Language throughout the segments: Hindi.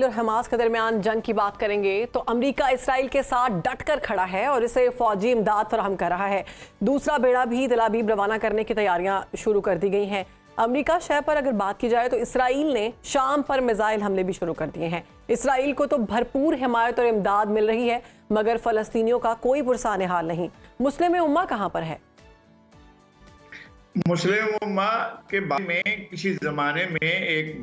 और हमास के दरमियान जंग की बात करेंगे तो अमेरिका इसराइल के साथ डटकर खड़ा है और इसे फौजी इमदाद फराहम कर रहा है। दूसरा बेड़ा भी तल अवीव रवाना करने की तैयारियां शुरू कर दी गई हैं। अमेरिका शह पर अगर बात की जाए तो इसराइल ने शाम पर मिसाइल हमले भी शुरू कर दिए हैं। इसराइल को तो भरपूर हिमायत और इमदाद मिल रही है, मगर फलस्तीनियों का कोई पुरसान हाल नहीं। मुस्लिम उम्मा कहां पर है? मुस्लिम उम्मा के बारे में किसी ज़माने में एक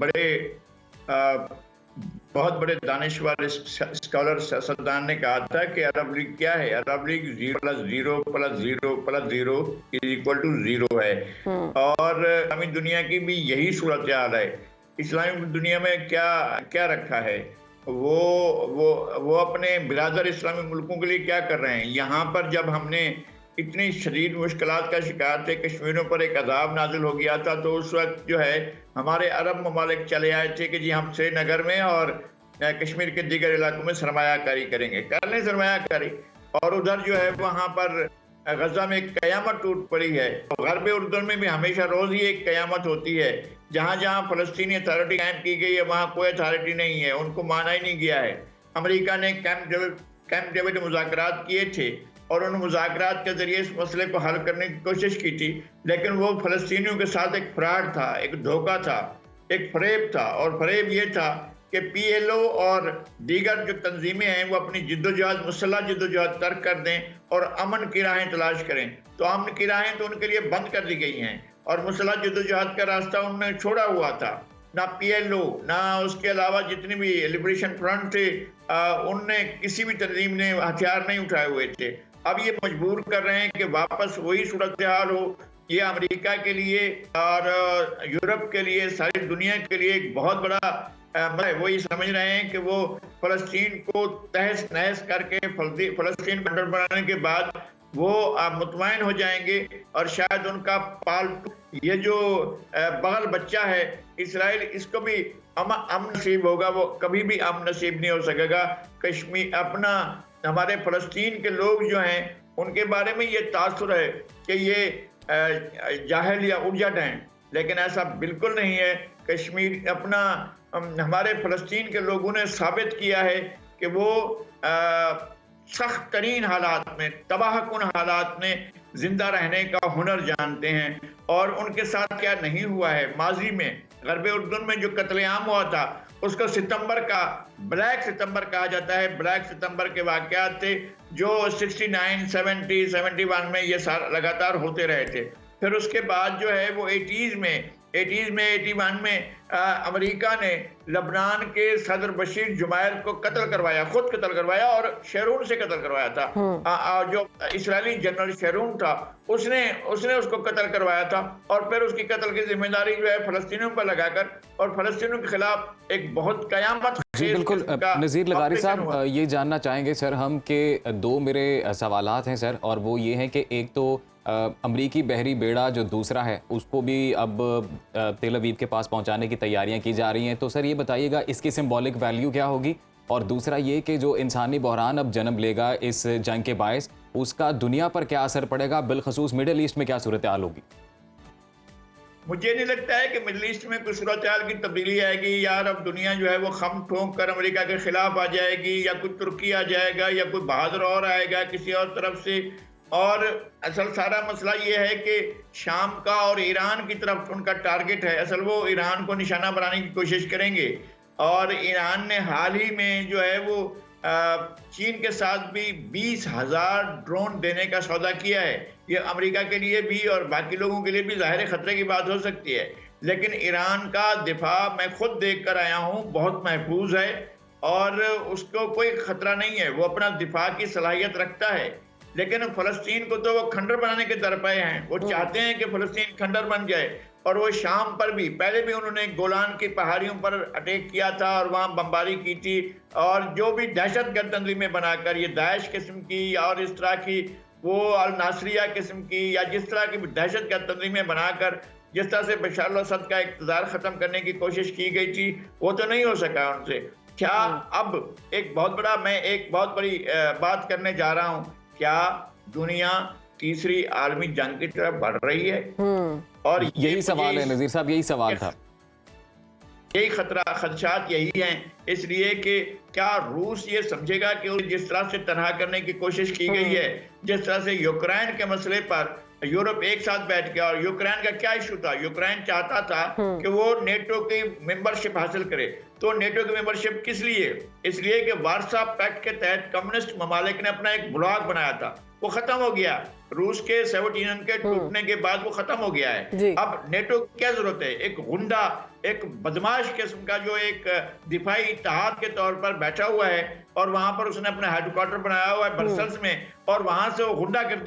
बहुत बड़े दानिशवर स्कॉलर सद्दान ने कहा था कि अरब लीग क्या है? अरब लीग 0+0+0+0 =0 है। और इस्लामी दुनिया की भी यही सूरत हाल है। इस्लामी दुनिया में क्या क्या रखा है? वो अपने बिरादर इस्लामी मुल्कों के लिए क्या कर रहे हैं? यहाँ पर जब हमने इतनी शदीद मुश्किलात का शिकार थे, कश्मीरों पर एक अजाब नाजिल हो गया था, तो उस वक्त जो है हमारे अरब ममालिक चले आए थे कि जी हम श्रीनगर में और कश्मीर के दीगर इलाकों में सरमायाकारी करेंगे। कर लें सरमायाकारी। और उधर जो है वहाँ पर गजा में एक क़यामत टूट पड़ी है। गरब उर्दन में भी हमेशा रोज़ ही एक क़यामत होती है। जहाँ जहाँ फ़लस्तीनी अथॉरिटी कायम की गई है वहाँ कोई अथॉरिटी नहीं है, उनको माना ही नहीं गया है। अमेरिका ने कैंप डेविड मुज़ाकरात किए थे और उन मुज़ाकरात के ज़रिए इस मसले को हल करने की कोशिश की थी, लेकिन वो फ़लस्तीनियों के साथ एक फ्रॉड था, एक धोखा था, एक फरेब था। और फरेब ये था कि PLO और दीगर जो तंजीमें हैं वो अपनी जिद्दोजहद, मुसल्लह जिद्दोजहद तर्क कर दें और अमन की राहें तलाश करें। तो अमन की राहें तो उनके लिए बंद कर दी गई हैं और मुसल्लह जिद्दोजहद का रास्ता उन्होंने छोड़ा हुआ था। ना PLO ना उसके अलावा जितनी भी लिबरेशन फ्रंट थे, उनने किसी भी तंजीम ने हथियार नहीं उठाए हुए थे। अब ये मजबूर कर रहे हैं कि वापस वही सूरत हाल हो। ये अमेरिका के लिए और यूरोप के लिए, सारी दुनिया के लिए एक बहुत बड़ा वो ये समझ रहे हैं कि वो फ़लस्तीन को तहस नहस करके फ़लस्तीन को कंट्रोल बनाने के बाद वो मुतमईन हो जाएंगे और शायद उनका पालतू ये जो बगल बच्चा है इसराइल, इसको भी अमन नसीब होगा। वो कभी भी अमन नसीब नहीं हो सकेगा। कश्मीर अपना हमारे फ़लस्तीन के लोग जो हैं उनके बारे में ये तासुर है कि ये जाहिल या उर्जट हैं, लेकिन ऐसा बिल्कुल नहीं है। कश्मीर अपना हमारे फ़लस्तीन के लोगों ने साबित किया है कि वो सख्त तरीन हालात में, तबाहकुन हालात में जिंदा रहने का हुनर जानते हैं। और उनके साथ क्या नहीं हुआ है माजी में। गरब उर्दन में जो कत्लेआम हुआ था उसको सितंबर का ब्लैक सितंबर कहा जाता है। ब्लैक सितंबर के वाक़यात थे जो 69, 70, 71 में ये लगातार होते रहे थे। फिर उसके बाद जो है वो 80s में 81 में अमेरिका ने लबनान के सदर बशीर जुमैर को कत्ल करवाया, खुद कत्ल करवाया और शेरून से कत्ल करवाया था। जो इस्राएली जनरल शेरून था उसने उसको कत्ल करवाया था और फिर उसकी कत्ल की जिम्मेदारी जो है फ़लस्तीनियों पर लगाकर और फ़लस्तीनियों के खिलाफ एक बहुत क़यामत। जी बिल्कुल नज़ीर लगारी साहब, ये जानना चाहेंगे सर हम कि दो मेरे सवालात हैं सर, और वो ये हैं कि एक तो अमरीकी बहरी बेड़ा जो दूसरा है उसको भी अब तेल अवीव के पास पहुंचाने की तैयारियां की जा रही हैं। तो सर ये बताइएगा इसकी सिंबॉलिक वैल्यू क्या होगी, और दूसरा ये कि जो इंसानी बहरान अब जन्म लेगा इस जंग के बायस, उसका दुनिया पर क्या असर पड़ेगा, बिलखसूस मिडिल ईस्ट में क्या सूरत हाल होगी? मुझे नहीं लगता है कि मिडिल ईस्ट में कोई सूरत हाल की तब्दीली आएगी। यार अब दुनिया जो है वो खम ठोंक कर अमेरिका के खिलाफ आ जाएगी, या कोई तुर्की आ जाएगा या कोई बहादुर और आएगा किसी और तरफ से। और असल सारा मसला ये है कि शाम का और ईरान की तरफ उनका टारगेट है। असल वो ईरान को निशाना बनाने की कोशिश करेंगे। और ईरान ने हाल ही में जो है वो चीन के साथ भी 20,000 ड्रोन देने का सौदा किया है। ये अमेरिका के लिए भी और बाकी लोगों के लिए भी ज़ाहिर खतरे की बात हो सकती है, लेकिन ईरान का दिफा मैं खुद देख कर आया हूँ, बहुत महफूज है और उसको कोई खतरा नहीं है। वो अपना दिफा की सलाहियत रखता है। लेकिन फ़लस्तीन को तो वो खंडर बनाने के दरपे हैं। वो चाहते हैं कि फ़लस्तीन खंडर बन जाए। और वो शाम पर भी पहले भी उन्होंने गोलान की पहाड़ियों पर अटैक किया था और वहाँ बमबारी की थी। और जो भी दहशतगर्द तंजीमें बनाकर, ये दाइश किस्म की और इस तरह की वो अल नासरिया किस्म की या जिस तरह की दहशतगर्द तंजीमें बनाकर जिस तरह से बशर अल-असद का इक़्तिदार ख़त्म करने की कोशिश की गई थी, वो तो नहीं हो सका उनसे। क्या अब एक बहुत बड़ी बात करने जा रहा हूँ, क्या दुनिया तीसरी आलमी जंग की तरफ बढ़ रही है? और यही सवाल है नज़ीर साहब, यही सवाल था। यही खदशात यही हैं, इसलिए कि क्या रूस ये समझेगा कि जिस तरह से तनहा करने की कोशिश की गई है, जिस तरह से यूक्रेन के मसले पर यूरोप एक साथ बैठ गया, और यूक्रेन का क्या इशू था, यूक्रेन चाहता था कि वो नेटो की मेंबरशिप हासिल करे। तो नेटो की मेंबरशिप किस लिए? इसलिए कि वार्सा पैक्ट के तहत कम्युनिस्ट ममालिक ने अपना एक ब्लॉक बनाया था, वो खत्म हो गया। रूस के सोवियत यूनियन के टूटने के बाद वो खत्म हो गया है। अब नेटो की क्या जरूरत है? एक गुंडा, एक बदमाश किस्म का जो एक दिफाई इत्तेहाद के तौर पर बैठा हुआ है, और वहां पर उसने अपना हेडक्वार्टर बनाया हुआ है ब्रसेल्स में, और वहां से वो गुंडागर्दी